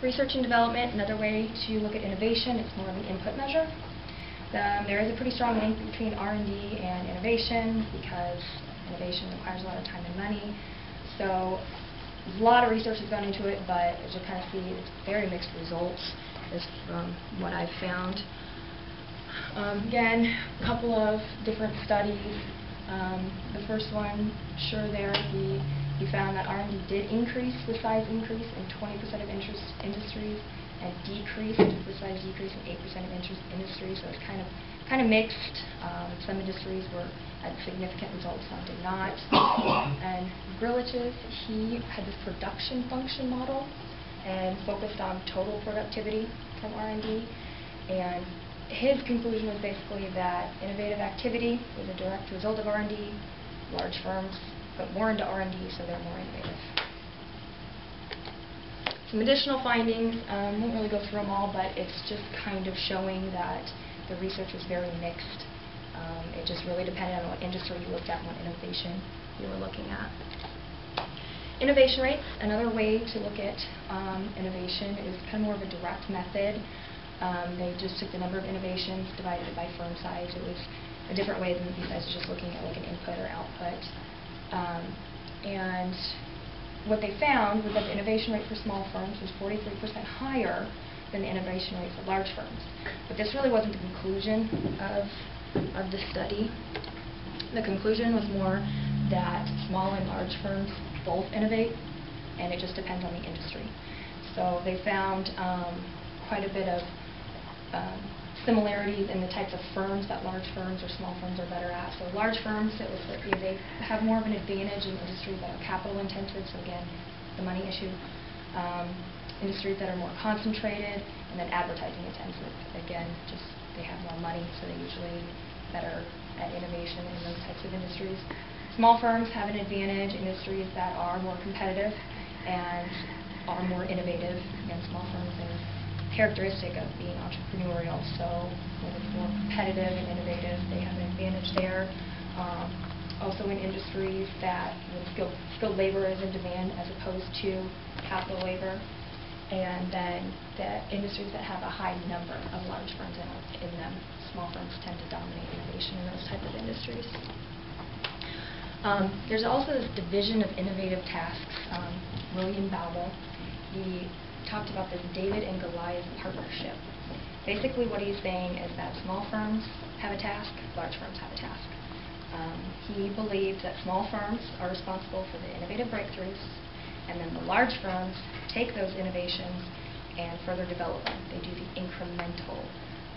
Research and development, another way to look at innovation, it's more of an input measure. There is a pretty strong link between R&D and innovation because innovation requires a lot of time and money. So a lot of research has gone into it, but as you kind of see, it's very mixed results is from what I've found. Again, a couple of different studies. The first one, he found that R&D did increase the size increase in 20% of industries and decreased the size decrease in 8% of industries. So it's kind of mixed. Some industries had significant results, some did not. And Grilich's, he had this production function model and focused on total productivity from R&D. And his conclusion was basically that innovative activity was a direct result of R&D. Large firms put more into R&D, so they're more innovative. Some additional findings, won't really go through them all, but it's just kind of showing that the research was very mixed. It just really depended on what industry you looked at and what innovation you were looking at. Innovation rates, another way to look at innovation is kind of more of a direct method. They just took the number of innovations, divided it by firm size. It was a different way than besides just looking at like an input or output. And what they found was that the innovation rate for small firms was 43% higher than the innovation rate for large firms. But this really wasn't the conclusion of the study. The conclusion was more that small and large firms both innovate, and it just depends on the industry. So they found quite a bit of similarities in the types of firms that large firms or small firms are better at. So large firms, it was that they have more of an advantage in industries that are capital intensive, so again, the money issue. Industries that are more concentrated, and then advertising intensive. Again, just they have more money, so they're usually better at innovation in those types of industries. Small firms have an advantage in industries that are more competitive and are more innovative. Again, small firms are characteristic of being entrepreneurial, so when it's more competitive and innovative, they have an advantage there. Also in industries that skilled labor is in demand as opposed to capital labor, and then the industries that have a high number of large firms in them, small firms tend to dominate innovation in those type of industries. There's also this division of innovative tasks. Rosenbaugh, he talked about this David and Goliath partnership. Basically what he's saying is that small firms have a task, large firms have a task. He believes that small firms are responsible for the innovative breakthroughs, and then the large firms take those innovations and further develop them. They do the incremental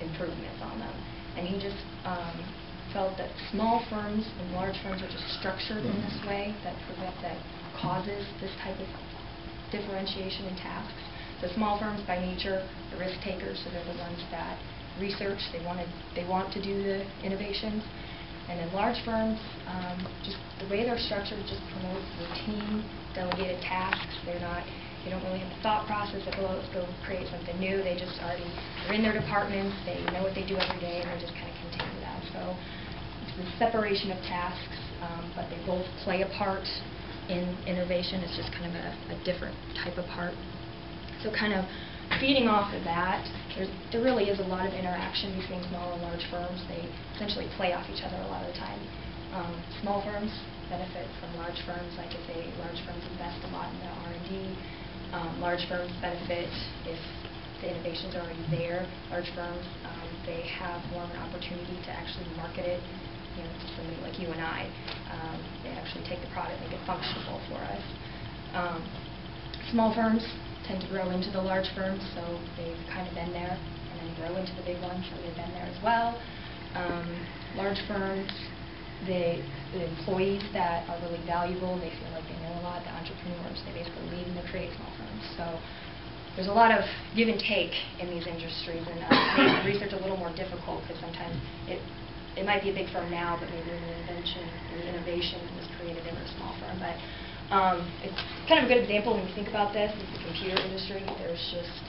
improvements on them. And he just felt that small firms and large firms are just structured in this way that causes this type of differentiation in tasks. So small firms by nature are risk takers, so they're the ones that research, they want to do the innovations. And then large firms, just the way they're structured just promotes routine, delegated tasks. They don't really have the thought process of, oh, let's go create something new. They just are in their departments, they know what they do every day, and they just kind of continue that. So it's the separation of tasks, but they both play a part in innovation. It's just kind of a different type of part. So kind of feeding off of that, there really is a lot of interaction between small and large firms. They essentially play off each other a lot of the time. Small firms benefit from large firms, like if large firms invest a lot in their R&D. Large firms benefit if the innovation's already there. Large firms, they have more of an opportunity to actually market it, to somebody like you and I. They actually take the product, make it functional for us. Small firms tend to grow into the large firms, so they've kind of been there, and then grow into the big ones, so they've been there as well. Large firms, the employees that are really valuable, they feel like they know a lot. The entrepreneurs, they basically lead and they create small firms. So there's a lot of give and take in these industries, and makes the research a little more difficult because sometimes it might be a big firm now, but maybe an invention or the innovation was created in a small firm. But it's kind of a good example when you think about this is the computer industry. There's just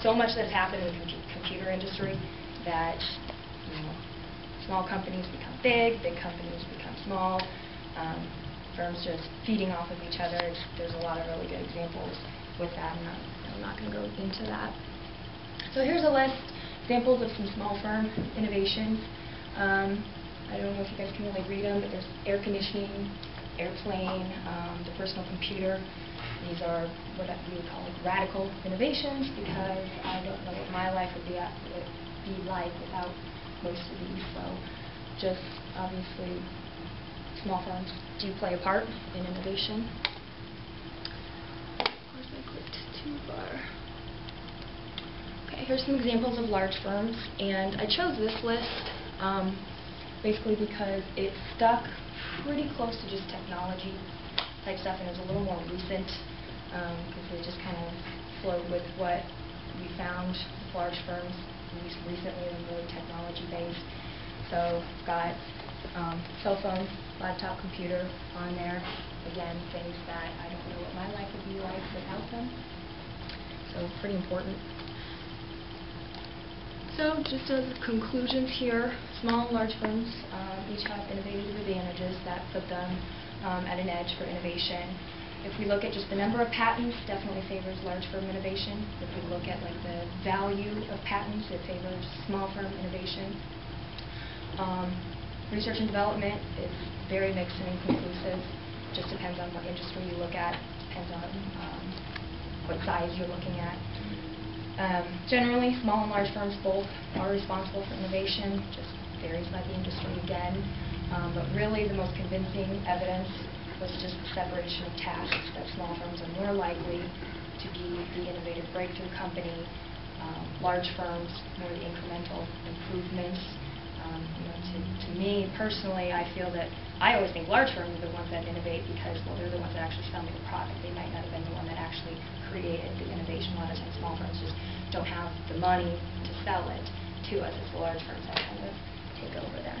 so much that's happened in the computer industry that small companies become big companies become small, firms just feeding off of each other. There's a lot of really good examples with that, and I'm not going to go into that. So here's a list, examples of some small firm innovations. I don't know if you guys can really read them, but there's air conditioning, airplane, the personal computer. These are what we would call radical innovations, because I don't know what my life would be like without most of these. So just obviously small firms do play a part in innovation. Of course I clicked too far. Okay, here's some examples of large firms, and I chose this list basically because it stuck pretty close to just technology type stuff, and it was a little more recent because it just kind of flowed with what we found with large firms, at least recently, they're really technology based. So we've got cell phone, laptop, computer on there. Again, things that I don't know what my life would be like without them. So pretty important. So just as conclusions here, small and large firms each have innovative advantages that put them at an edge for innovation. If we look at just the number of patents, definitely favors large firm innovation. If we look at like the value of patents, it favors small firm innovation. Research and development is very mixed and inconclusive. Just depends on what industry you look at, depends on what size you're looking at. Generally, small and large firms both are responsible for innovation, just varies by the industry again. But really the most convincing evidence was just the separation of tasks, that small firms are more likely to be the innovative breakthrough company, large firms more the incremental improvements. To me personally, I feel that I always think large firms are the ones that innovate because, well, they're the ones that actually sell me the product. They might not have been the one that actually created the innovation. A lot of times small firms just don't have the money to sell it to us. It's the large firms that kind of take over there.